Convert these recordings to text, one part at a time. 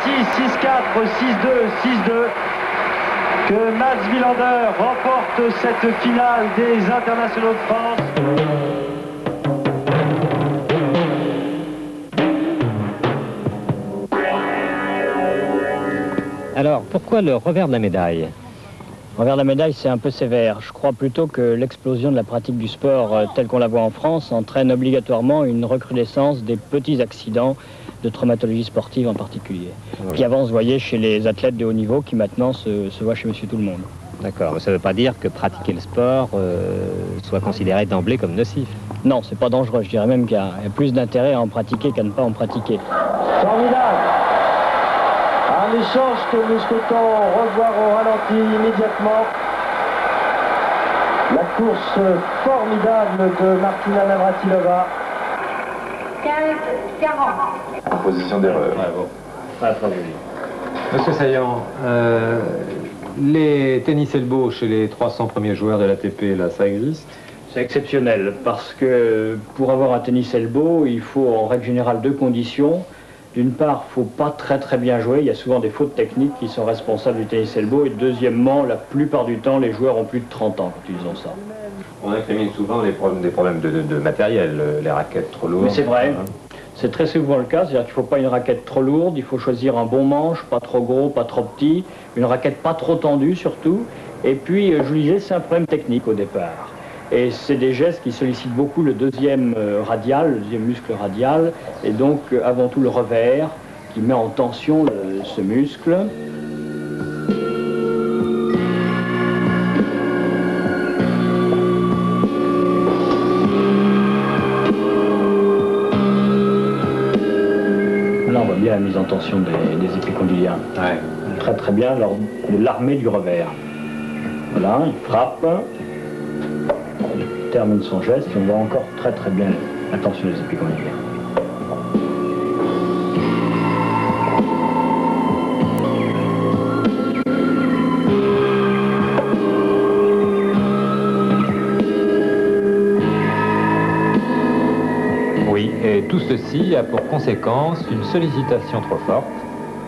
6-4, 6-2, 6-2. Que Mats Wilander remporte cette finale des internationaux de France. Alors, pourquoi le revers de la médaille? Le revers de la médaille, c'est un peu sévère. Je crois plutôt que l'explosion de la pratique du sport telle qu'on la voit en France entraîne obligatoirement une recrudescence des petits accidents de traumatologie sportive en particulier. Oui. Qui avant se voyait chez les athlètes de haut niveau, qui maintenant se voit chez monsieur tout le monde. D'accord, mais ça ne veut pas dire que pratiquer le sport soit considéré d'emblée comme nocif. Non, c'est pas dangereux. Je dirais même qu'il y a plus d'intérêt à en pratiquer qu'à ne pas en pratiquer. Formidable! Un échange que nous souhaitons revoir au ralenti immédiatement. La course formidable de Martina Navratilova. 15-40. En position d'erreur. Bravo. Pas trop joli. Monsieur Saillant, les tennis elbow chez les 300 premiers joueurs de l'ATP, là, ça existe? C'est exceptionnel parce que pour avoir un tennis elbow, il faut en règle générale deux conditions. D'une part, il ne faut pas très bien jouer, il y a souvent des fautes techniques qui sont responsables du tennis elbow. Et deuxièmement, la plupart du temps, les joueurs ont plus de 30 ans quand ils ont ça. On incrimine souvent des problèmes de matériel, les raquettes trop lourdes. Mais c'est vrai, c'est très souvent le cas, c'est-à-dire qu'il ne faut pas une raquette trop lourde, il faut choisir un bon manche, pas trop gros, pas trop petit, une raquette pas trop tendue surtout. Et puis, je vous disais, c'est un problème technique au départ. Et c'est des gestes qui sollicitent beaucoup le deuxième radial, le deuxième muscle radial, et donc avant tout le revers qui met en tension ce muscle. Là on voit bien la mise en tension des épicondyliens. Ouais. Très bien, l'armée du revers. Voilà, il frappe. Il termine son geste et on voit encore très bien la tension des épicondyliens. Oui, et tout ceci a pour conséquence une sollicitation trop forte,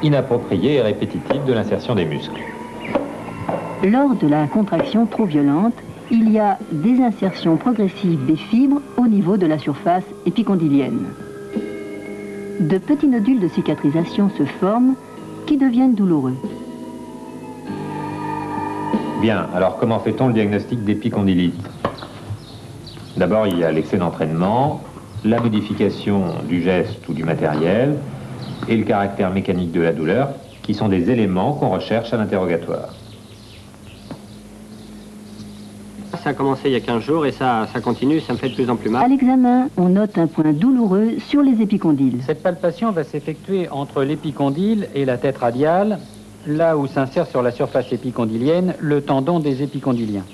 inappropriée et répétitive de l'insertion des muscles. Lors de la contraction trop violente, il y a des insertions progressives des fibres au niveau de la surface épicondylienne. De petits nodules de cicatrisation se forment qui deviennent douloureux. Bien, alors comment fait-on le diagnostic d'épicondylite? D'abord, il y a l'excès d'entraînement, la modification du geste ou du matériel et le caractère mécanique de la douleur, qui sont des éléments qu'on recherche à l'interrogatoire. Ça a commencé il y a 15 jours et ça continue, ça me fait de plus en plus mal. À l'examen, on note un point douloureux sur les épicondyles. Cette palpation va s'effectuer entre l'épicondyle et la tête radiale, là où s'insère sur la surface épicondylienne le tendon des épicondyliens.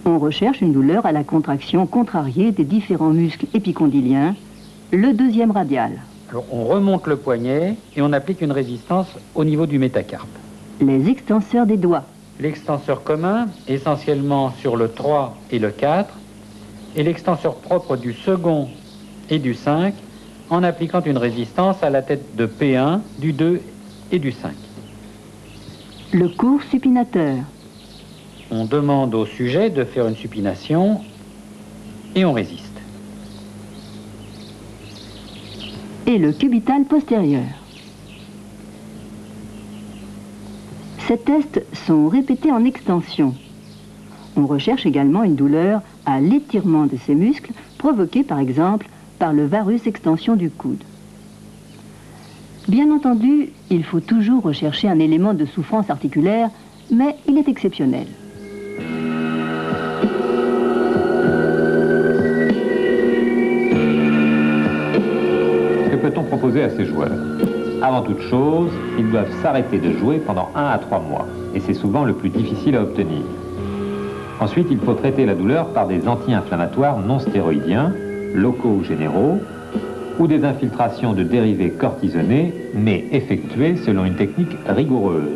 On recherche une douleur à la contraction contrariée des différents muscles épicondyliens, le deuxième radial. Alors, on remonte le poignet et on applique une résistance au niveau du métacarpe. Les extenseurs des doigts. L'extenseur commun, essentiellement sur le 3 et le 4, et l'extenseur propre du second et du 5, en appliquant une résistance à la tête de P1, du 2 et du 5. Le court supinateur. On demande au sujet de faire une supination et on résiste. Et le cubital postérieur. Ces tests sont répétés en extension. On recherche également une douleur à l'étirement de ces muscles, provoquée par exemple par le varus extension du coude. Bien entendu, il faut toujours rechercher un élément de souffrance articulaire, mais il est exceptionnel. Que peut-on proposer à ces joueurs? Avant toute chose, ils doivent s'arrêter de jouer pendant 1 à 3 mois, et c'est souvent le plus difficile à obtenir. Ensuite, il faut traiter la douleur par des anti-inflammatoires non stéroïdiens, locaux ou généraux, ou des infiltrations de dérivés cortisonnés, mais effectuées selon une technique rigoureuse.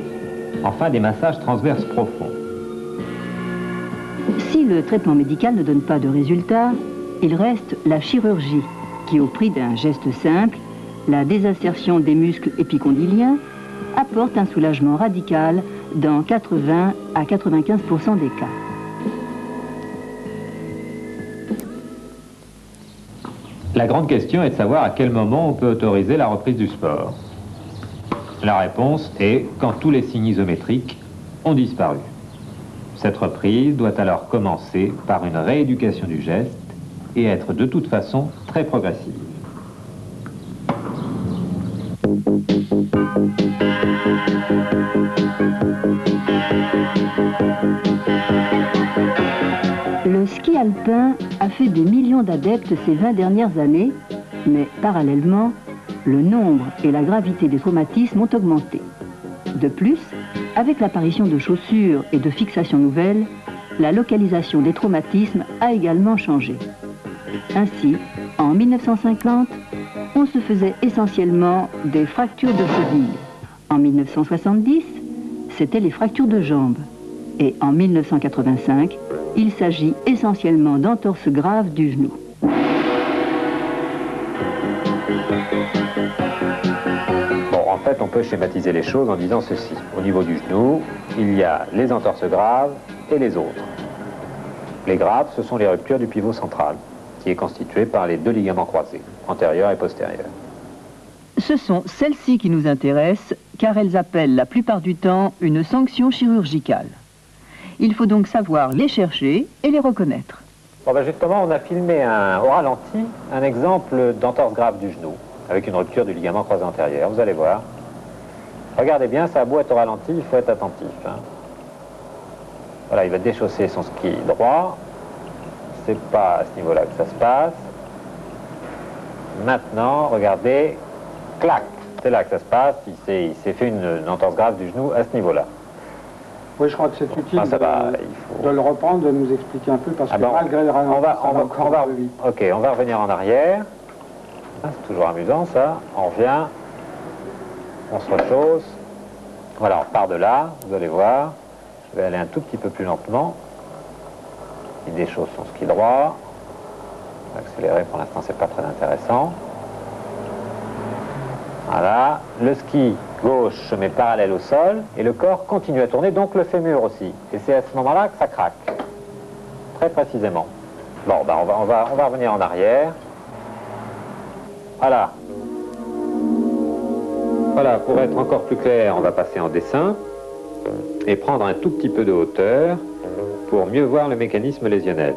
Enfin, des massages transverses profonds. Si le traitement médical ne donne pas de résultat, il reste la chirurgie, qui au prix d'un geste simple La désinsertion des muscles épicondyliens apporte un soulagement radical dans 80 à 95% des cas. La grande question est de savoir à quel moment on peut autoriser la reprise du sport. La réponse est quand tous les signes isométriques ont disparu. Cette reprise doit alors commencer par une rééducation du geste et être de toute façon très progressive. Le ski alpin a fait des millions d'adeptes ces 20 dernières années, mais parallèlement, le nombre et la gravité des traumatismes ont augmenté. De plus, avec l'apparition de chaussures et de fixations nouvelles, la localisation des traumatismes a également changé. Ainsi, en 1950, on se faisait essentiellement des fractures de cheville. En 1970, c'était les fractures de jambes. Et en 1985, il s'agit essentiellement d'entorses graves du genou. Bon, en fait, on peut schématiser les choses en disant ceci. Au niveau du genou, il y a les entorses graves et les autres. Les graves, ce sont les ruptures du pivot central, qui est constitué par les deux ligaments croisés, antérieur et postérieur. Ce sont celles-ci qui nous intéressent, car elles appellent la plupart du temps une sanction chirurgicale. Il faut donc savoir les chercher et les reconnaître. Bon, ben justement, on a filmé au ralenti un exemple d'entorse grave du genou, avec une rupture du ligament croisé antérieur. Vous allez voir. Regardez bien, ça a beau être au ralenti, il faut être attentif. Hein. Voilà, il va déchausser son ski droit. C'est pas à ce niveau-là que ça se passe. Maintenant, regardez, clac, c'est là que ça se passe. Il s'est fait une entorse grave du genou à ce niveau-là. Oui, je crois que c'est utile de le reprendre, de nous expliquer un peu, parce que malgré le ralenti, Ok, on va revenir en arrière. Ah, c'est toujours amusant, ça. On revient, on se rechausse. Voilà, on part de là, vous allez voir. Je vais aller un tout petit peu plus lentement. Il déchausse son ski droit. Accélérer, pour l'instant, c'est pas très intéressant. Voilà, le ski gauche se met parallèle au sol et le corps continue à tourner, donc le fémur aussi. Et c'est à ce moment-là que ça craque, très précisément. Bon, ben on va revenir en arrière. Voilà. Voilà, pour être encore plus clair, on va passer en dessin et prendre un tout petit peu de hauteur pour mieux voir le mécanisme lésionnel.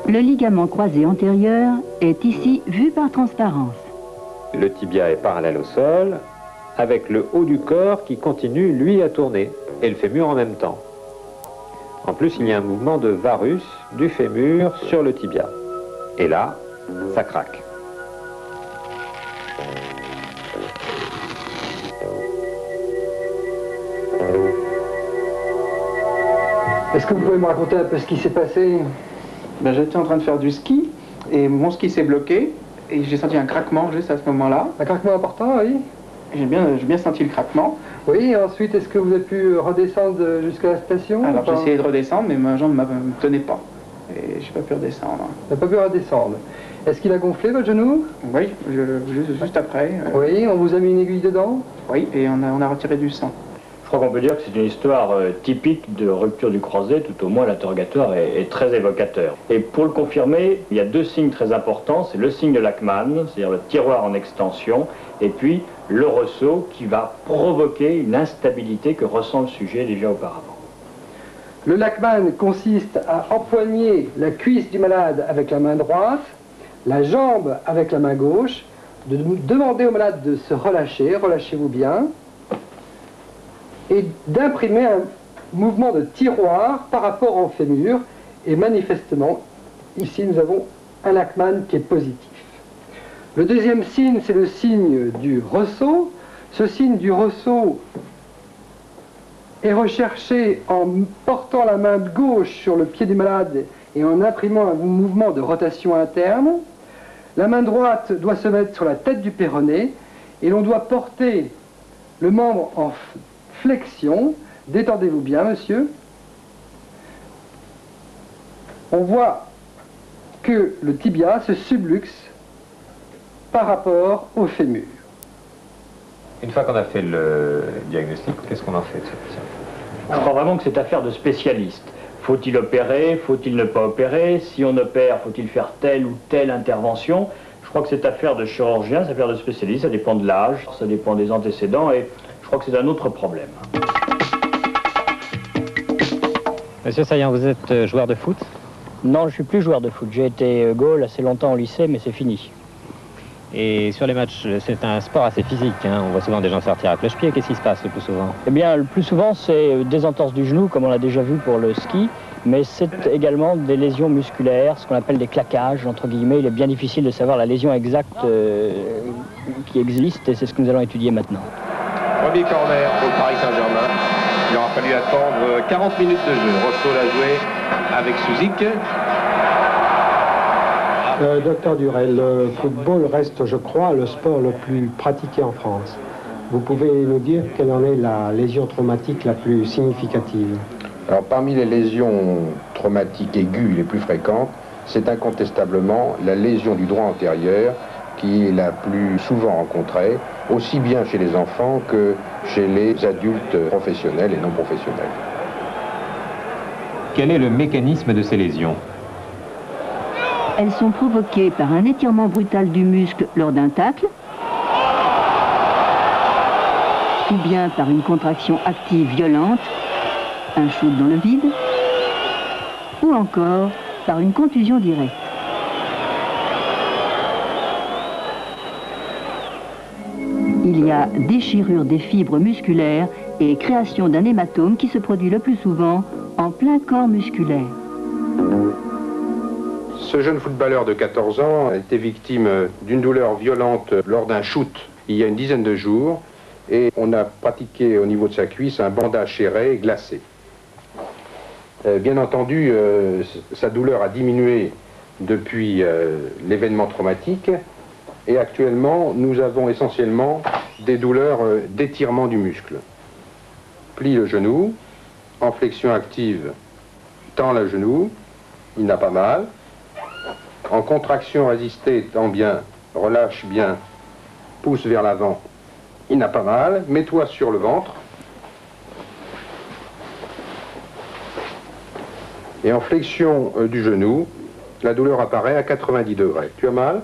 Le ligament croisé antérieur est ici vu par transparence. Le tibia est parallèle au sol, avec le haut du corps qui continue, lui, à tourner, et le fémur en même temps. En plus, il y a un mouvement de varus du fémur sur le tibia. Et là, ça craque. Est-ce que vous pouvez me raconter un peu ce qui s'est passé? Ben, j'étais en train de faire du ski, et mon ski s'est bloqué, et j'ai senti un craquement juste à ce moment-là. Un craquement important, oui. J'ai bien senti le craquement. Oui, et ensuite, est-ce que vous avez pu redescendre jusqu'à la station? Alors j'ai essayé de redescendre, mais ma jambe ne me tenait pas. Et j'ai pas pu redescendre. Vous n'avez pas pu redescendre. Est-ce qu'il a gonflé, votre genou? Oui, juste après. Oui, on vous a mis une aiguille dedans? Oui, et on a retiré du sang. Je crois qu'on peut dire que c'est une histoire typique de rupture du croisé, tout au moins l'interrogatoire est très évocateur. Et pour le confirmer, il y a deux signes très importants, c'est le signe de Lachmann, c'est-à-dire le tiroir en extension, et puis le ressaut qui va provoquer une instabilité que ressent le sujet déjà auparavant. Le Lachmann consiste à empoigner la cuisse du malade avec la main droite, la jambe avec la main gauche, de demander au malade de se relâcher, relâchez-vous bien, et d'imprimer un mouvement de tiroir par rapport au fémur. Et manifestement, ici, nous avons un Lachmann qui est positif. Le deuxième signe, c'est le signe du ressaut. Ce signe du ressaut est recherché en portant la main gauche sur le pied du malade et en imprimant un mouvement de rotation interne. La main droite doit se mettre sur la tête du péroné et l'on doit porter le membre en flexion. Détendez-vous bien, monsieur. On voit que le tibia se subluxe par rapport au fémur. Une fois qu'on a fait le diagnostic, qu'est-ce qu'on en fait de ce patient? Je crois vraiment que c'est affaire de spécialiste. Faut-il opérer? Faut-il ne pas opérer? Si on opère, faut-il faire telle ou telle intervention? Je crois que c'est affaire de chirurgien, c'est affaire de spécialiste, ça dépend de l'âge, ça dépend des antécédents, et je crois que c'est un autre problème. Monsieur Saillant, vous êtes joueur de foot? Non, je ne suis plus joueur de foot. J'ai été goal assez longtemps au lycée, mais c'est fini. Et sur les matchs, c'est un sport assez physique, hein. On voit souvent des gens sortir à cloche-pied. Qu'est-ce qui se passe le plus souvent? Eh bien, le plus souvent, c'est des entorses du genou, comme on l'a déjà vu pour le ski, mais c'est également des lésions musculaires, ce qu'on appelle des claquages, entre guillemets. Il est bien difficile de savoir la lésion exacte qui existe, et c'est ce que nous allons étudier maintenant. Premier corner pour le Paris Saint-Germain. Il aura fallu attendre 40 minutes de jeu. Rocheteau l'a joué avec Suzik. Docteur Duret, le football reste, je crois, le sport le plus pratiqué en France. Vous pouvez nous dire quelle en est la lésion traumatique la plus significative? Alors, parmi les lésions traumatiques aiguës les plus fréquentes, c'est incontestablement la lésion du droit antérieur qui est la plus souvent rencontrée, aussi bien chez les enfants que chez les adultes professionnels et non professionnels. Quel est le mécanisme de ces lésions? Elles sont provoquées par un étirement brutal du muscle lors d'un tacle, ou bien par une contraction active violente, un shoot dans le vide, ou encore par une contusion directe. Il y a déchirure des fibres musculaires et création d'un hématome qui se produit le plus souvent en plein corps musculaire. Ce jeune footballeur de 14 ans a été victime d'une douleur violente lors d'un shoot il y a une dizaine de jours et on a pratiqué au niveau de sa cuisse un bandage serré et glacé. Bien entendu, sa douleur a diminué depuis l'événement traumatique et actuellement nous avons essentiellement des douleurs d'étirement du muscle. Plie le genou, en flexion active, tend le genou, il n'a pas mal. En contraction résistée, tend bien, relâche bien, pousse vers l'avant, il n'a pas mal. Mets-toi sur le ventre. Et en flexion du genou, la douleur apparaît à 90 degrés. Tu as mal?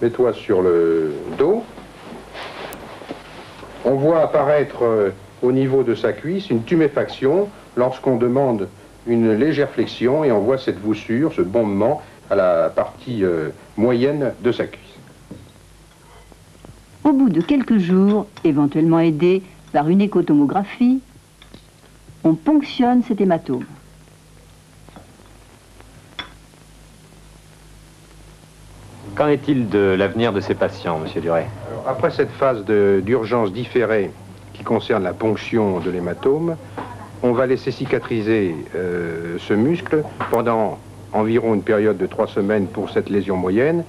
Mets-toi sur le dos. On voit apparaître au niveau de sa cuisse une tuméfaction lorsqu'on demande une légère flexion et on voit cette voussure, ce bombement à la partie moyenne de sa cuisse. Au bout de quelques jours, éventuellement aidé par une échotomographie, on ponctionne cet hématome. Qu'en est-il de l'avenir de ces patients, monsieur Duret? Alors, après cette phase d'urgence différée qui concerne la ponction de l'hématome, on va laisser cicatriser ce muscle pendant environ une période de 3 semaines pour cette lésion moyenne.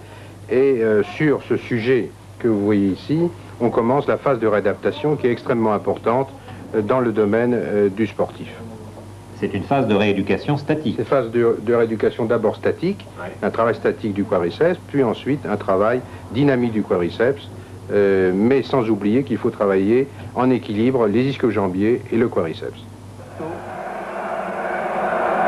Et sur ce sujet que vous voyez ici, on commence la phase de réadaptation qui est extrêmement importante dans le domaine du sportif. C'est une phase de rééducation statique. C'est une phase de rééducation d'abord statique, ouais. Un travail statique du quadriceps, puis ensuite un travail dynamique du quadriceps, mais sans oublier qu'il faut travailler en équilibre les ischio-jambiers et le quadriceps.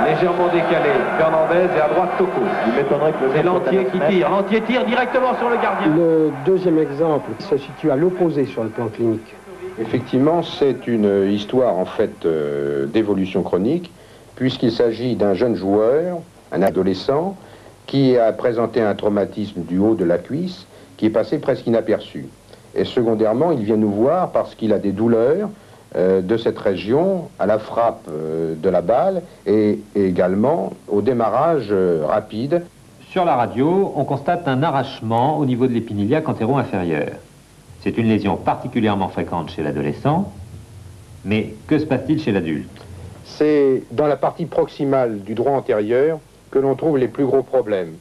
Légèrement décalé, Fernandez et à droite Toko. Il m'étonnerait que c'est l'entier qui tire. L'entier tire directement sur le gardien. Le deuxième exemple se situe à l'opposé sur le plan clinique. Effectivement, c'est une histoire en fait d'évolution chronique, puisqu'il s'agit d'un jeune joueur, un adolescent, qui a présenté un traumatisme du haut de la cuisse, qui est passé presque inaperçu. Et secondairement, il vient nous voir parce qu'il a des douleurs de cette région à la frappe de la balle et également au démarrage rapide. Sur la radio, on constate un arrachement au niveau de l'épiniliaque antéro-inférieur. C'est une lésion particulièrement fréquente chez l'adolescent, mais que se passe-t-il chez l'adulte? C'est dans la partie proximale du droit antérieur que l'on trouve les plus gros problèmes.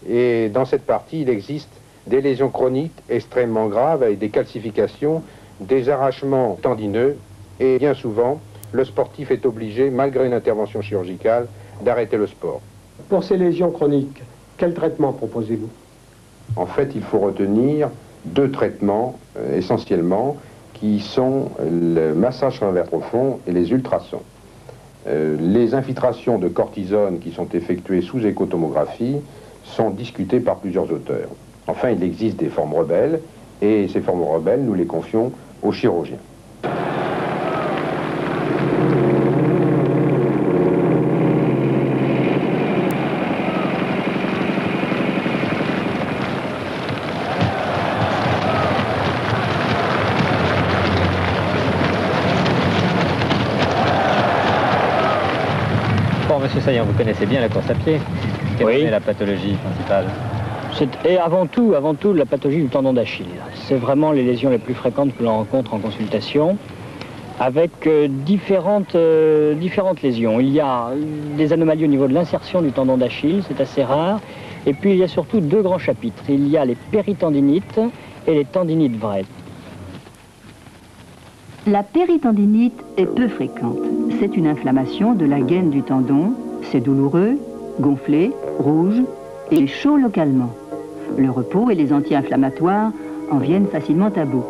Et dans cette partie, il existe des lésions chroniques extrêmement graves avec des calcifications, des arrachements tendineux. Et bien souvent, le sportif est obligé, malgré une intervention chirurgicale, d'arrêter le sport. Pour ces lésions chroniques, quel traitement proposez-vous? En fait, il faut retenir deux traitements essentiellement, qui sont le massage transverse profond et les ultrasons. Les infiltrations de cortisone qui sont effectuées sous échotomographie sont discutées par plusieurs auteurs. Enfin, il existe des formes rebelles, et ces formes rebelles, nous les confions aux chirurgiens. Monsieur Saillant, vous connaissez bien la course à pied. Quelle est la pathologie principale? Et avant tout, la pathologie du tendon d'Achille. C'est vraiment les lésions les plus fréquentes que l'on rencontre en consultation, avec différentes lésions. Il y a des anomalies au niveau de l'insertion du tendon d'Achille, c'est assez rare. Et puis il y a surtout deux grands chapitres. Il y a les péritendinites et les tendinites vraies. La péritendinite est peu fréquente. C'est une inflammation de la gaine du tendon. C'est douloureux, gonflé, rouge et chaud localement. Le repos et les anti-inflammatoires en viennent facilement à bout.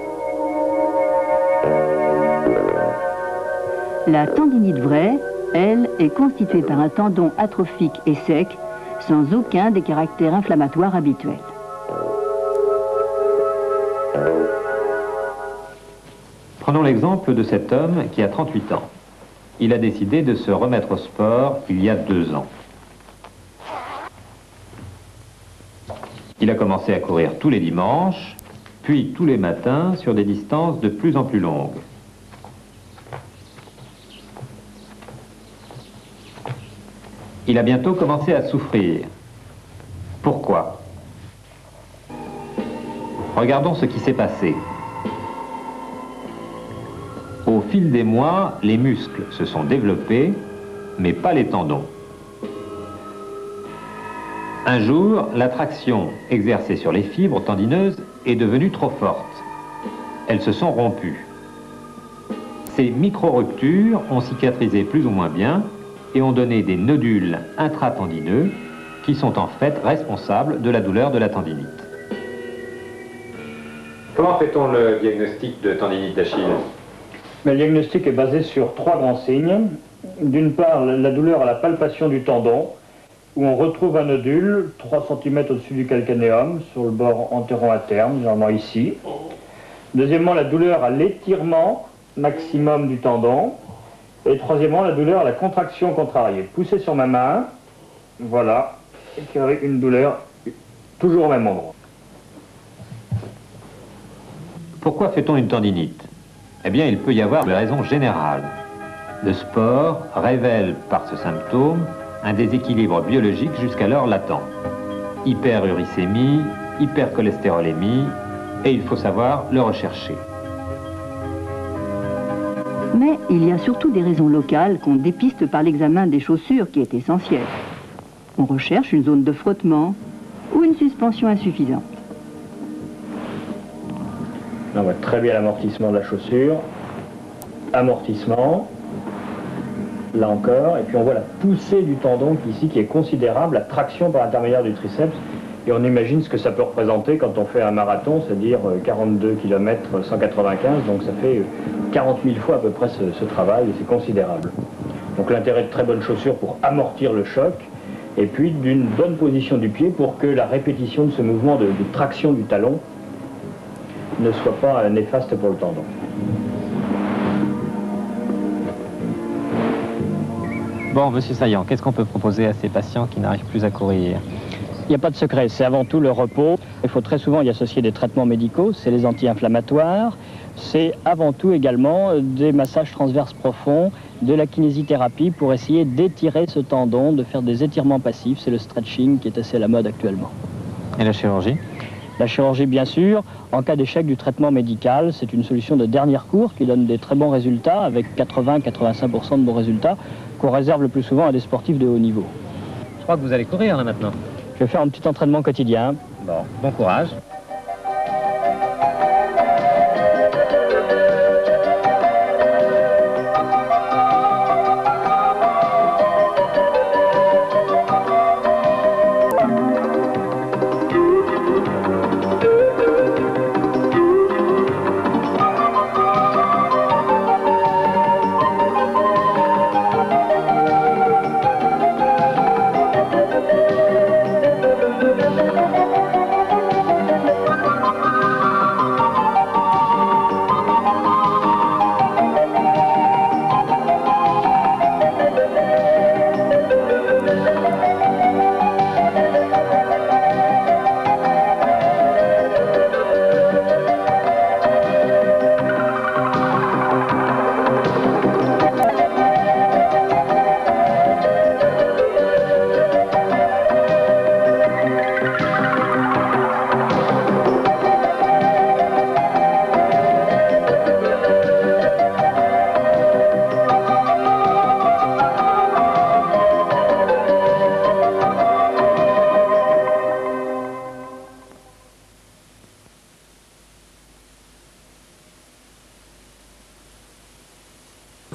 La tendinite vraie, elle, est constituée par un tendon atrophique et sec, sans aucun des caractères inflammatoires habituels. Prenons l'exemple de cet homme qui a 38 ans. Il a décidé de se remettre au sport il y a 2 ans. Il a commencé à courir tous les dimanches, puis tous les matins sur des distances de plus en plus longues. Il a bientôt commencé à souffrir. Pourquoi? Regardons ce qui s'est passé. Au fil des mois, les muscles se sont développés, mais pas les tendons. Un jour, la traction exercée sur les fibres tendineuses est devenue trop forte. Elles se sont rompues. Ces micro-ruptures ont cicatrisé plus ou moins bien et ont donné des nodules intratendineux qui sont en fait responsables de la douleur de la tendinite. Comment fait-on le diagnostic de tendinite d'Achille? Le diagnostic est basé sur 3 grands signes. D'une part, la douleur à la palpation du tendon, où on retrouve un nodule 3 cm au-dessus du calcanéum, sur le bord antéro-interne, généralement ici. Deuxièmement, la douleur à l'étirement maximum du tendon. Et troisièmement, la douleur à la contraction contrariée. Poussé sur ma main, voilà, et avec une douleur toujours au même endroit. Pourquoi fait-on une tendinite? Eh bien, il peut y avoir des raisons générales. Le sport révèle par ce symptôme un déséquilibre biologique jusqu'alors latent. Hyperuricémie, hypercholestérolémie, et il faut savoir le rechercher. Mais il y a surtout des raisons locales qu'on dépiste par l'examen des chaussures qui est essentiel. On recherche une zone de frottement ou une suspension insuffisante. On voit très bien l'amortissement de la chaussure. Amortissement. Là encore. Et puis on voit la poussée du tendon ici qui est considérable, la traction par l'intermédiaire du triceps. Et on imagine ce que ça peut représenter quand on fait un marathon, c'est-à-dire 42 km 195. Donc ça fait 40 000 fois à peu près ce travail et c'est considérable. Donc l'intérêt de très bonnes chaussures pour amortir le choc et puis d'une bonne position du pied pour que la répétition de ce mouvement de traction du talon ne soit pas néfaste pour le tendon. Bon, monsieur Saillant, qu'est-ce qu'on peut proposer à ces patients qui n'arrivent plus à courir? Il n'y a pas de secret, c'est avant tout le repos. Il faut très souvent y associer des traitements médicaux, c'est les anti-inflammatoires, c'est avant tout également des massages transverses profonds, de la kinésithérapie pour essayer d'étirer ce tendon, de faire des étirements passifs, c'est le stretching qui est assez à la mode actuellement. Et la chirurgie? La chirurgie, bien sûr, en cas d'échec du traitement médical, c'est une solution de dernier recours qui donne des très bons résultats, avec 80-85% de bons résultats, qu'on réserve le plus souvent à des sportifs de haut niveau. Je crois que vous allez courir là maintenant. Je vais faire un petit entraînement quotidien. Bon courage.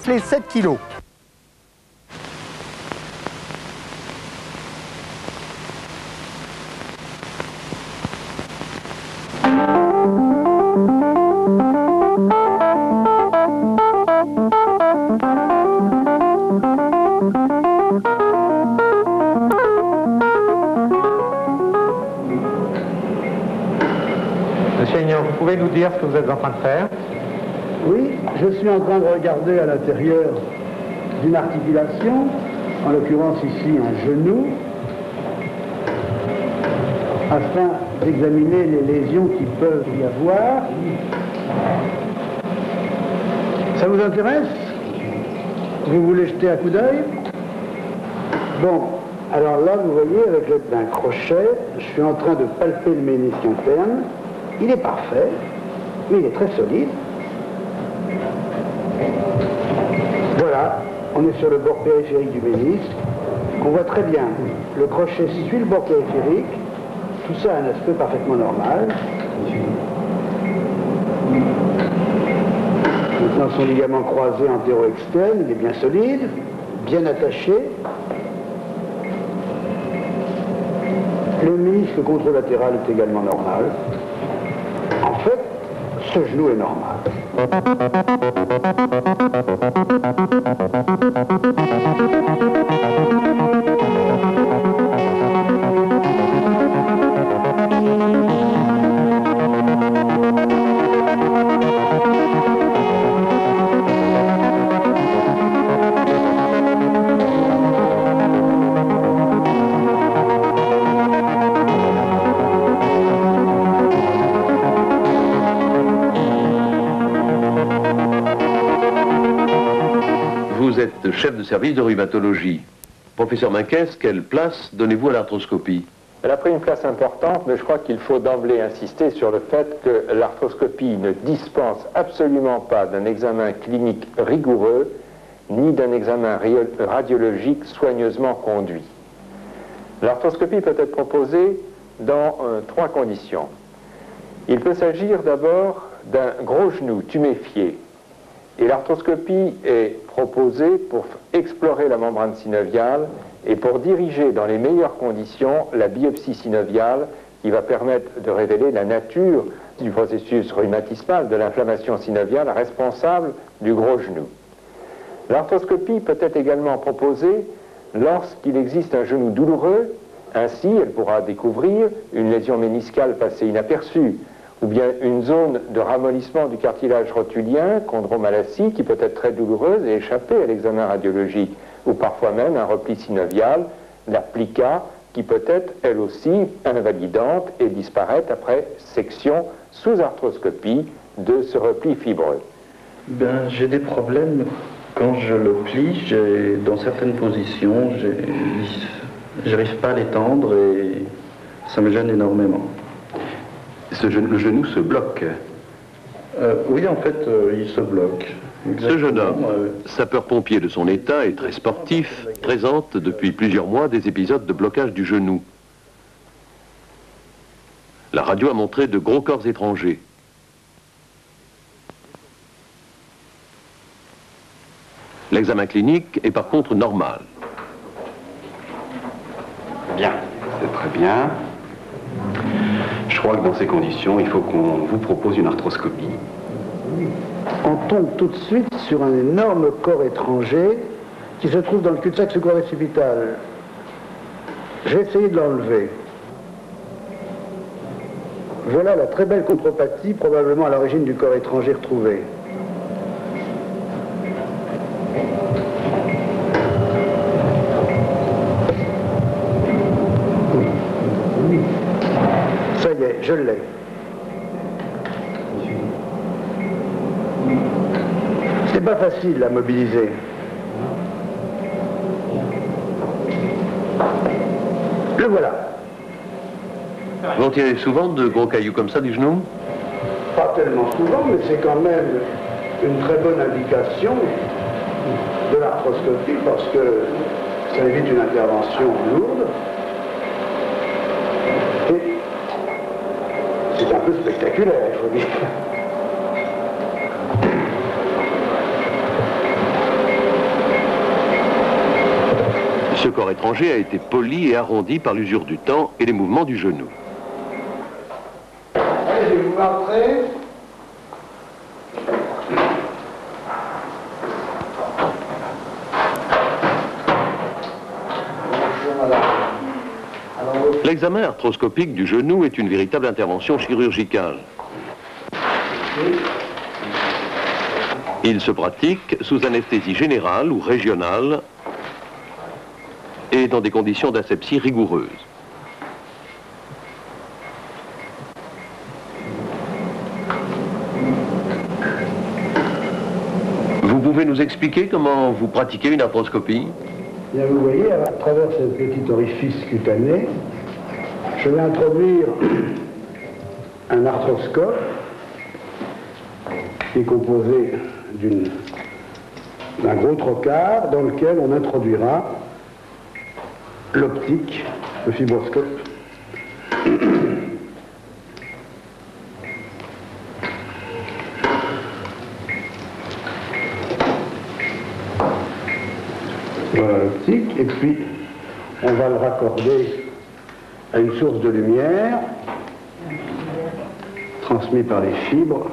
les 7 kilos. Monsieur Aignan, vous pouvez nous dire ce que vous êtes en train de faire? Oui, je suis en train de regarder à l'intérieur d'une articulation, en l'occurrence ici un genou, afin d'examiner les lésions qui peuvent y avoir. Ça vous intéresse? Vous voulez jeter un coup d'œil? Bon, alors là, vous voyez, avec l'aide d'un crochet, je suis en train de palper le ménisque interne. Il est parfait, mais il est très solide. Voilà, on est sur le bord périphérique du ménisque. On voit très bien, le crochet suit le bord périphérique. Tout ça a un aspect parfaitement normal. Maintenant, son ligament croisé antéro-externe, il est bien solide, bien attaché. Le ménisque contralatéral est également normal. En fait, ce genou est normal. Vous êtes chef de service de rhumatologie. Professeur Minquès, quelle place donnez-vous à l'arthroscopie? Elle a pris une place importante, mais je crois qu'il faut d'emblée insister sur le fait que l'arthroscopie ne dispense absolument pas d'un examen clinique rigoureux, ni d'un examen radiologique soigneusement conduit. L'arthroscopie peut être proposée dans 3 conditions. Il peut s'agir d'abord d'un gros genou tuméfié, et l'arthroscopie est proposée pour explorer la membrane synoviale et pour diriger dans les meilleures conditions la biopsie synoviale qui va permettre de révéler la nature du processus rhumatismal, de l'inflammation synoviale responsable du gros genou. L'arthroscopie peut être également proposée lorsqu'il existe un genou douloureux. Ainsi, elle pourra découvrir une lésion méniscale passée inaperçue, ou bien une zone de ramollissement du cartilage rotulien, chondromalacie, qui peut être très douloureuse et échapper à l'examen radiologique, ou parfois même un repli synovial, la plica, qui peut être elle aussi invalidante et disparaître après section sous arthroscopie de ce repli fibreux. Ben, j'ai des problèmes quand je le plie, dans certaines positions, j'arrive pas à l'étendre et ça me gêne énormément. Le genou se bloque. Oui, en fait, il se bloque. Exactement. Ce jeune homme, sapeur-pompier de son état et très sportif, présente depuis plusieurs mois des épisodes de blocage du genou. La radio a montré de gros corps étrangers. L'examen clinique est par contre normal. Bien, c'est très bien. Je crois que dans ces conditions, il faut qu'on vous propose une arthroscopie. On tombe tout de suite sur un énorme corps étranger qui se trouve dans le cul-de-sac sucro-récipital. J'ai essayé de l'enlever. Voilà la très belle contropathie probablement à l'origine du corps étranger retrouvé. Ça y est, je l'ai. C'est pas facile à mobiliser. Le voilà. Vous en tirez souvent de gros cailloux comme ça du genou? Pas tellement souvent, mais c'est quand même une très bonne indication de l'arthroscopie parce que ça évite une intervention lourde. Et c'est un peu spectaculaire, il faut dire. corps étranger a été poli et arrondi par l'usure du temps et les mouvements du genou. Allez, je vais vous montrer. L'examen arthroscopique du genou est une véritable intervention chirurgicale. Il se pratique sous anesthésie générale ou régionale et dans des conditions d'asepsie rigoureuses. Vous pouvez nous expliquer comment vous pratiquez une arthroscopie? Bien, vous voyez, à travers ce petit orifice cutané, je vais introduire un arthroscope qui est composé d'un gros trocard dans lequel on introduira l'optique, le fibroscope. Voilà l'optique, et puis on va le raccorder à une source de lumière transmise par les fibres.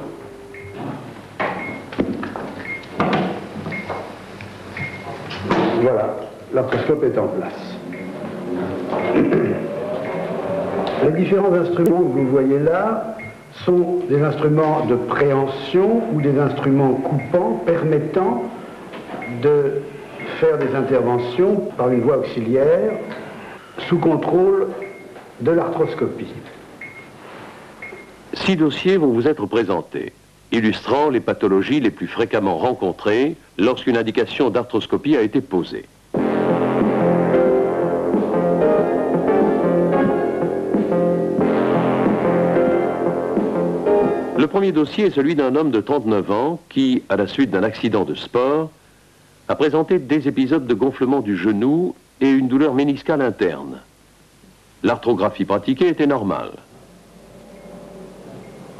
Voilà, l'arthroscope est en place. Les différents instruments que vous voyez là sont des instruments de préhension ou des instruments coupants permettant de faire des interventions par une voie auxiliaire sous contrôle de l'arthroscopie. 6 dossiers vont vous être présentés, illustrant les pathologies les plus fréquemment rencontrées lorsqu'une indication d'arthroscopie a été posée. Le premier dossier est celui d'un homme de 39 ans qui, à la suite d'un accident de sport, a présenté des épisodes de gonflement du genou et une douleur méniscale interne. L'arthrographie pratiquée était normale.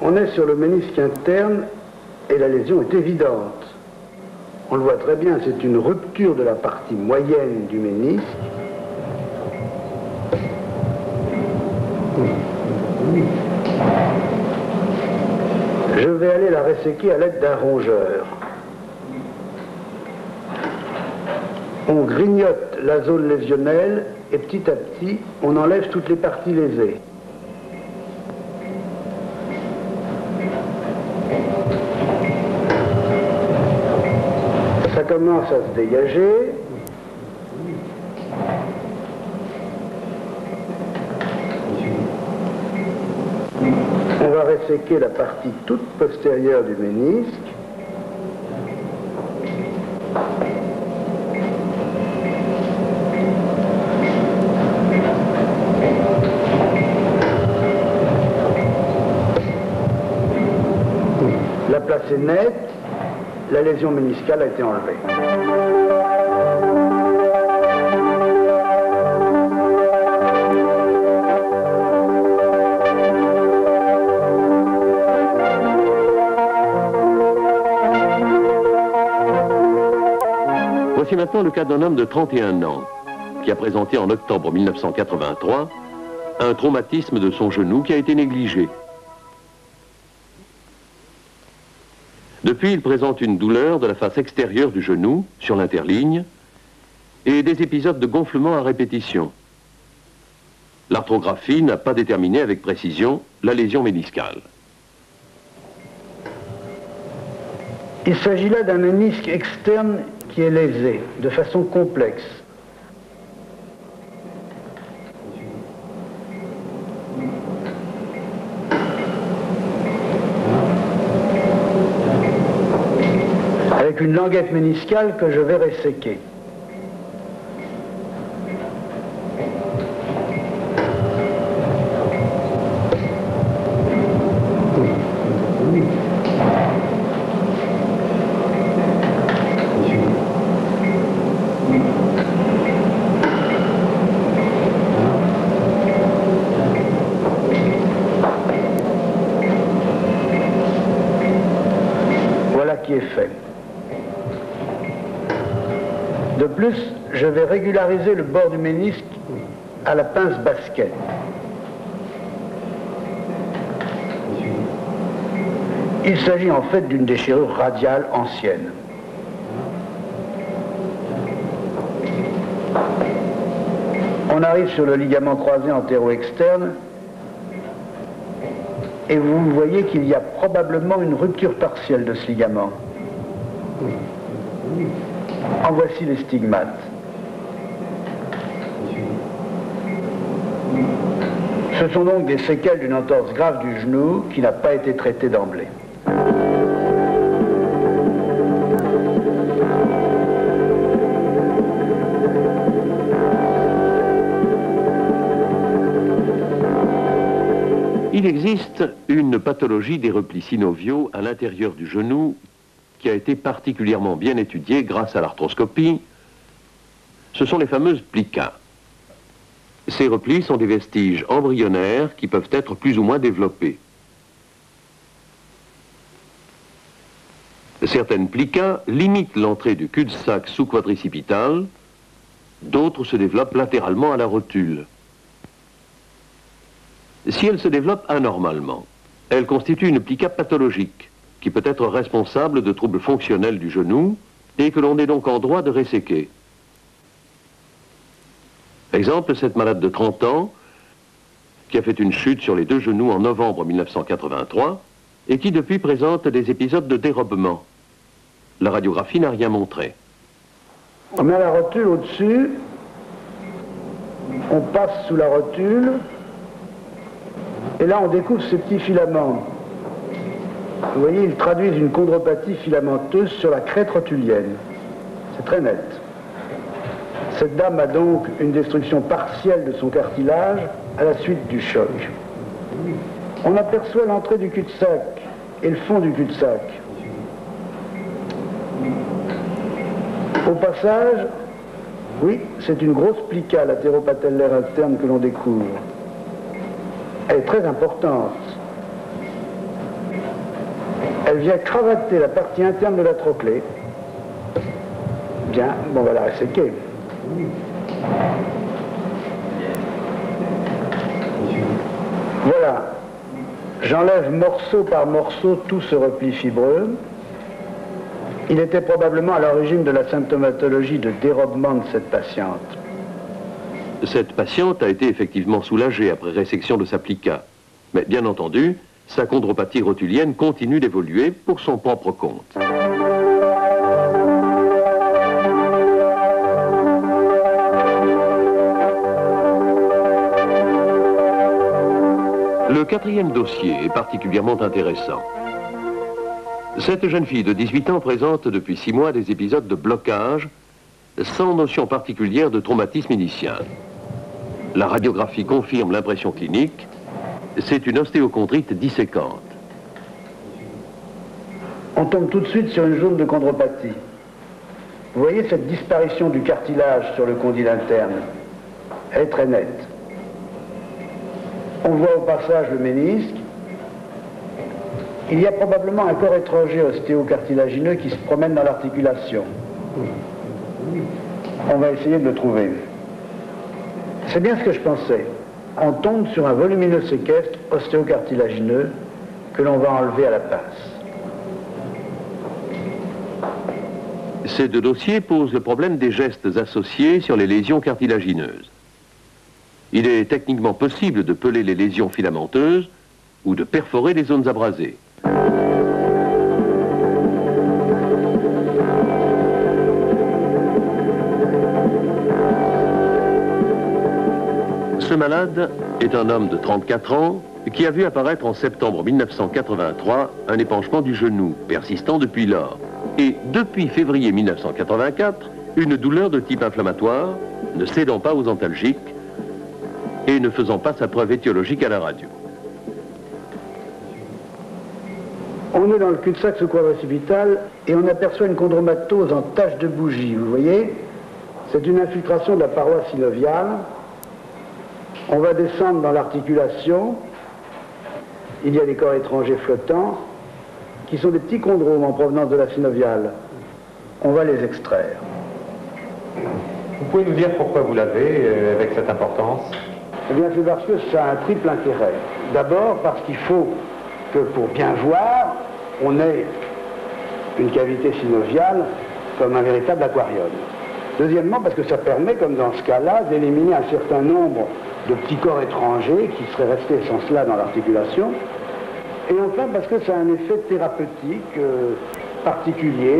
On est sur le ménisque interne et la lésion est évidente. On le voit très bien, c'est une rupture de la partie moyenne du ménisque. Je vais aller la resséquer à l'aide d'un rongeur. On grignote la zone lésionnelle et petit à petit, on enlève toutes les parties lésées. Ça commence à se dégager. On va resséquer la partie toute postérieure du ménisque. La place est nette, la lésion méniscale a été enlevée. Voici maintenant le cas d'un homme de 31 ans qui a présenté en octobre 1983 un traumatisme de son genou qui a été négligé. Depuis, il présente une douleur de la face extérieure du genou, sur l'interligne, et des épisodes de gonflement à répétition. L'arthrographie n'a pas déterminé avec précision la lésion méniscale. Il s'agit là d'un ménisque externe qui est lésé, de façon complexe. Avec une languette méniscale que je vais resséquer. Voilà qui est fait. De plus, je vais régulariser le bord du ménisque à la pince basket. Il s'agit en fait d'une déchirure radiale ancienne. On arrive sur le ligament croisé antéro-externe et vous voyez qu'il y a probablement une rupture partielle de ce ligament. En voici les stigmates. Ce sont donc des séquelles d'une entorse grave du genou qui n'a pas été traitée d'emblée. Il existe une pathologie des replis synoviaux à l'intérieur du genou qui a été particulièrement bien étudiée grâce à l'arthroscopie. Ce sont les fameuses plica. Ces replis sont des vestiges embryonnaires qui peuvent être plus ou moins développés. Certaines plica limitent l'entrée du cul-de-sac sous-quadricipital, d'autres se développent latéralement à la rotule. Si elle se développe anormalement, elle constitue une plica pathologique qui peut être responsable de troubles fonctionnels du genou et que l'on est donc en droit de resséquer. Exemple, cette malade de 30 ans qui a fait une chute sur les deux genoux en novembre 1983 et qui depuis présente des épisodes de dérobement. La radiographie n'a rien montré. On met la rotule au-dessus, on passe sous la rotule, et là on découvre ces petits filaments. Vous voyez, ils traduisent une chondropathie filamenteuse sur la crête rotulienne. C'est très net. Cette dame a donc une destruction partielle de son cartilage à la suite du choc. On aperçoit l'entrée du cul-de-sac et le fond du cul-de-sac. Au passage, oui, c'est une grosse plica latéropatellaire interne que l'on découvre. Elle est très importante. Elle vient cravater la partie interne de la trochlée. Bien, bon, on va la resséquer. Voilà. J'enlève morceau par morceau tout ce repli fibreux. Il était probablement à l'origine de la symptomatologie de dérobement de cette patiente. Cette patiente a été effectivement soulagée après résection de sa plica. Mais bien entendu, sa chondropathie rotulienne continue d'évoluer pour son propre compte. Le quatrième dossier est particulièrement intéressant. Cette jeune fille de 18 ans présente depuis 6 mois des épisodes de blocage sans notion particulière de traumatisme initial. La radiographie confirme l'impression clinique. C'est une ostéochondrite disséquante. On tombe tout de suite sur une zone de chondropathie. Vous voyez cette disparition du cartilage sur le condyle interne. Elle est très nette. On voit au passage le ménisque. Il y a probablement un corps étranger ostéocartilagineux qui se promène dans l'articulation. On va essayer de le trouver. C'est bien ce que je pensais. On tombe sur un volumineux séquestre ostéocartilagineux que l'on va enlever à la pince. Ces deux dossiers posent le problème des gestes associés sur les lésions cartilagineuses. Il est techniquement possible de peler les lésions filamenteuses ou de perforer les zones abrasées. Ce malade est un homme de 34 ans qui a vu apparaître en septembre 1983 un épanchement du genou persistant depuis lors. Et depuis février 1984, une douleur de type inflammatoire, ne cédant pas aux antalgiques et ne faisant pas sa preuve étiologique à la radio. On est dans le cul-de-sac sous-quadricipital et on aperçoit une chondromatose en tache de bougie, vous voyez? C'est une infiltration de la paroi synoviale. On va descendre dans l'articulation. Il y a des corps étrangers flottants qui sont des petits chondromes en provenance de la synoviale. On va les extraire. Vous pouvez nous dire pourquoi vous l'avez avec cette importance? Eh bien, c'est parce que ça a un triple intérêt. D'abord, parce qu'il faut que pour bien voir, on ait une cavité synoviale comme un véritable aquarium. Deuxièmement, parce que ça permet, comme dans ce cas-là, d'éliminer un certain nombre de petits corps étrangers qui seraient restés sans cela dans l'articulation. Et enfin, parce que ça a un effet thérapeutique particulier.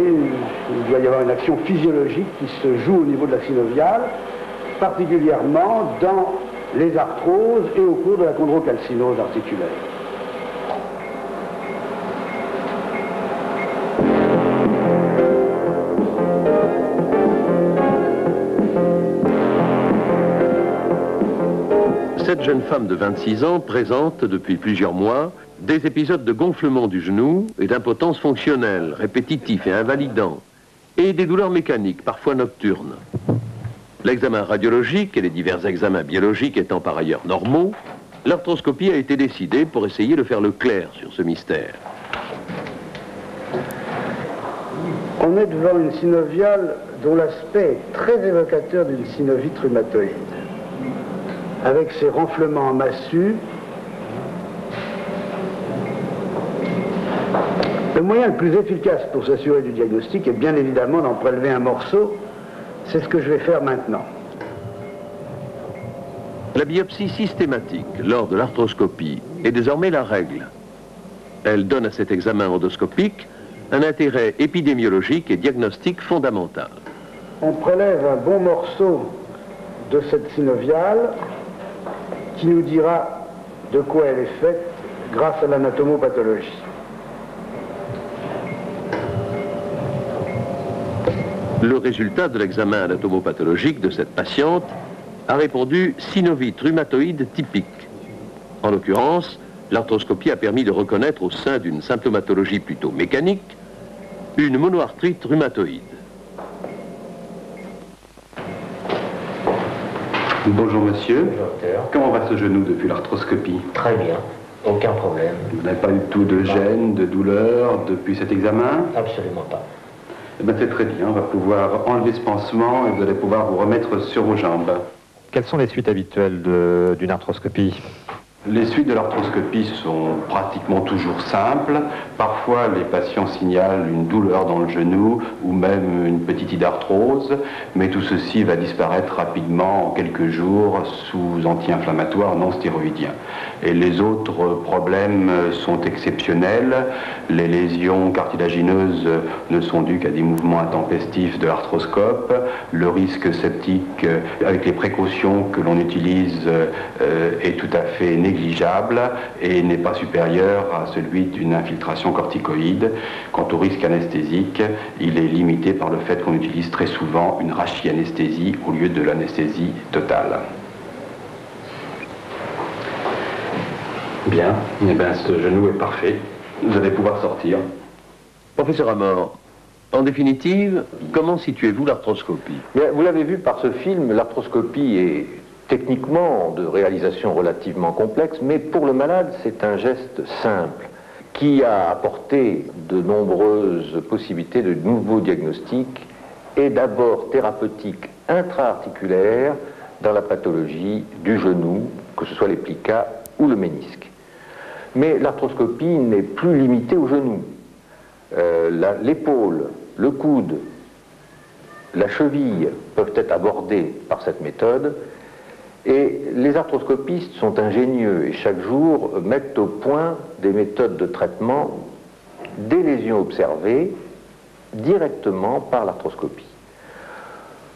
Il doit y avoir une action physiologique qui se joue au niveau de la synoviale, particulièrement dans les arthroses et au cours de la chondrocalcinose articulaire. Cette jeune femme de 26 ans présente depuis plusieurs mois des épisodes de gonflement du genou et d'impotence fonctionnelle, répétitifs et invalidants, et des douleurs mécaniques, parfois nocturnes. L'examen radiologique et les divers examens biologiques étant par ailleurs normaux, l'arthroscopie a été décidée pour essayer de faire le clair sur ce mystère. On est devant une synoviale dont l'aspect est très évocateur d'une synovite rhumatoïde, avec ses renflements massus. Le moyen le plus efficace pour s'assurer du diagnostic est bien évidemment d'en prélever un morceau. C'est ce que je vais faire maintenant. La biopsie systématique lors de l'arthroscopie est désormais la règle. Elle donne à cet examen endoscopique un intérêt épidémiologique et diagnostique fondamental. On prélève un bon morceau de cette synoviale qui nous dira de quoi elle est faite grâce à l'anatomopathologie. Le résultat de l'examen anatomopathologique de cette patiente a répondu synovite rhumatoïde typique. En l'occurrence, l'arthroscopie a permis de reconnaître au sein d'une symptomatologie plutôt mécanique une monoarthrite rhumatoïde. Bonjour monsieur. Comment va ce genou depuis l'arthroscopie? Très bien, aucun problème. Vous n'avez pas du tout de gêne, de douleur depuis cet examen? Absolument pas. Eh bien c'est très bien, on va pouvoir enlever ce pansement et vous allez pouvoir vous remettre sur vos jambes. Quelles sont les suites habituelles d'une arthroscopie? Les suites de l'arthroscopie sont pratiquement toujours simples. Parfois, les patients signalent une douleur dans le genou ou même une petite idarthrose, mais tout ceci va disparaître rapidement en quelques jours sous anti-inflammatoires non stéroïdiens. Et les autres problèmes sont exceptionnels. Les lésions cartilagineuses ne sont dues qu'à des mouvements intempestifs de l'arthroscope. Le risque septique, avec les précautions que l'on utilise, est tout à fait négligeable et n'est pas supérieur à celui d'une infiltration corticoïde. Quant au risque anesthésique, il est limité par le fait qu'on utilise très souvent une rachianesthésie au lieu de l'anesthésie totale. Bien, eh bien ce genou est parfait. Vous allez pouvoir sortir. Professeur Amor, en définitive, comment situez-vous l'arthroscopie? Vous l'avez vu par ce film, l'arthroscopie est techniquement de réalisation relativement complexe, mais pour le malade, c'est un geste simple qui a apporté de nombreuses possibilités de nouveaux diagnostics et d'abord thérapeutiques intra-articulaires dans la pathologie du genou, que ce soit les plicas ou le ménisque. Mais l'arthroscopie n'est plus limitée au genou. L'épaule, le coude, la cheville peuvent être abordés par cette méthode. Et les arthroscopistes sont ingénieux et chaque jour mettent au point des méthodes de traitement des lésions observées directement par l'arthroscopie.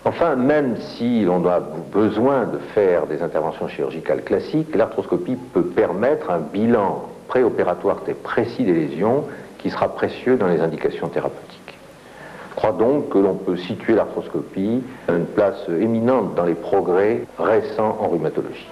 Enfin, même si l'on a besoin de faire des interventions chirurgicales classiques, l'arthroscopie peut permettre un bilan préopératoire très précis des lésions qui sera précieux dans les indications thérapeutiques. Je crois donc que l'on peut situer l'arthroscopie à une place éminente dans les progrès récents en rhumatologie.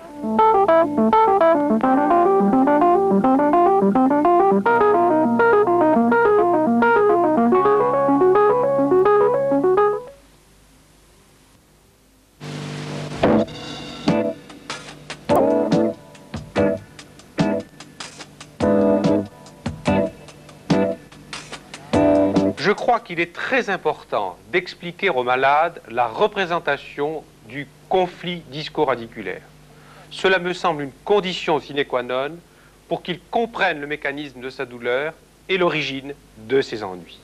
Je crois qu'il est très important d'expliquer aux malades la représentation du conflit disco-radiculaire. Cela me semble une condition sine qua non pour qu'ils comprennent le mécanisme de sa douleur et l'origine de ses ennuis.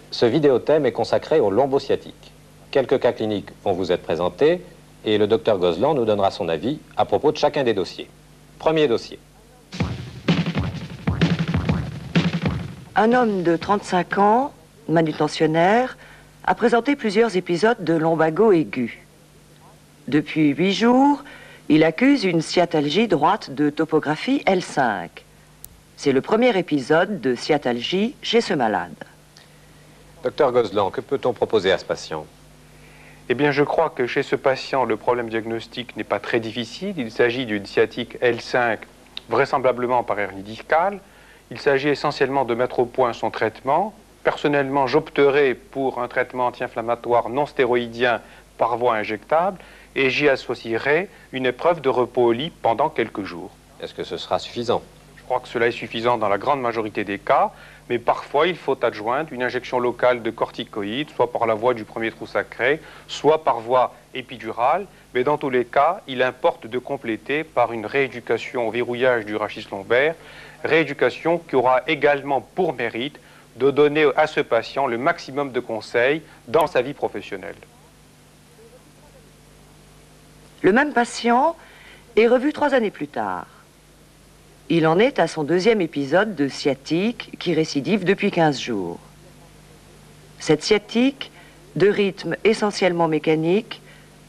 Ce vidéothème est consacré au lombo-sciatique. Quelques cas cliniques vont vous être présentés et le docteur Gozlan nous donnera son avis à propos de chacun des dossiers. Premier dossier. Un homme de 35 ans, manutentionnaire, a présenté plusieurs épisodes de lombago aigu. Depuis 8 jours, il accuse une sciatalgie droite de topographie L5. C'est le premier épisode de sciatalgie chez ce malade. Docteur Gozlan, que peut-on proposer à ce patient? Eh bien, je crois que chez ce patient, le problème diagnostique n'est pas très difficile. Il s'agit d'une sciatique L5, vraisemblablement par hernie discale. Il s'agit essentiellement de mettre au point son traitement. Personnellement, j'opterai pour un traitement anti-inflammatoire non stéroïdien par voie injectable et j'y associerai une épreuve de repos au lit pendant quelques jours. Est-ce que ce sera suffisant? Je crois que cela est suffisant dans la grande majorité des cas, mais parfois il faut adjoindre une injection locale de corticoïdes, soit par la voie du premier trou sacré, soit par voie épidurale, mais dans tous les cas, il importe de compléter par une rééducation au verrouillage du rachis lombaire, rééducation qui aura également pour mérite de donner à ce patient le maximum de conseils dans sa vie professionnelle. Le même patient est revu 3 années plus tard. Il en est à son 2e épisode de sciatique qui récidive depuis 15 jours. Cette sciatique, de rythme essentiellement mécanique,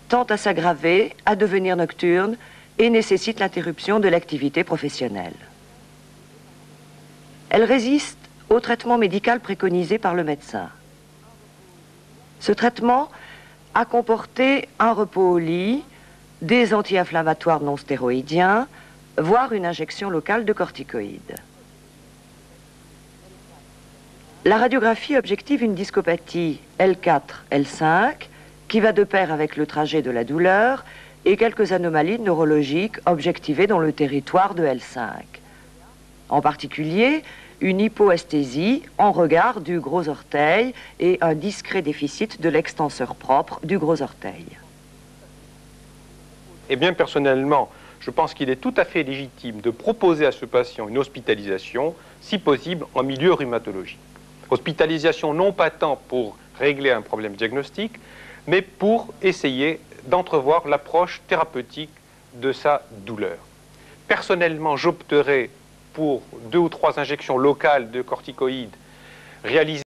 tend à s'aggraver, à devenir nocturne et nécessite l'interruption de l'activité professionnelle. Elle résiste au traitement médical préconisé par le médecin. Ce traitement a comporté un repos au lit, des anti-inflammatoires non stéroïdiens, voire une injection locale de corticoïdes. La radiographie objective une discopathie L4-L5 qui va de pair avec le trajet de la douleur et quelques anomalies neurologiques objectivées dans le territoire de L5. En particulier, une hypoesthésie en regard du gros orteil et un discret déficit de l'extenseur propre du gros orteil. Eh bien, personnellement, je pense qu'il est tout à fait légitime de proposer à ce patient une hospitalisation, si possible en milieu rhumatologique. Hospitalisation non pas tant pour régler un problème diagnostique, mais pour essayer d'entrevoir l'approche thérapeutique de sa douleur. Personnellement, j'opterai pour 2 ou 3 injections locales de corticoïdes réalisées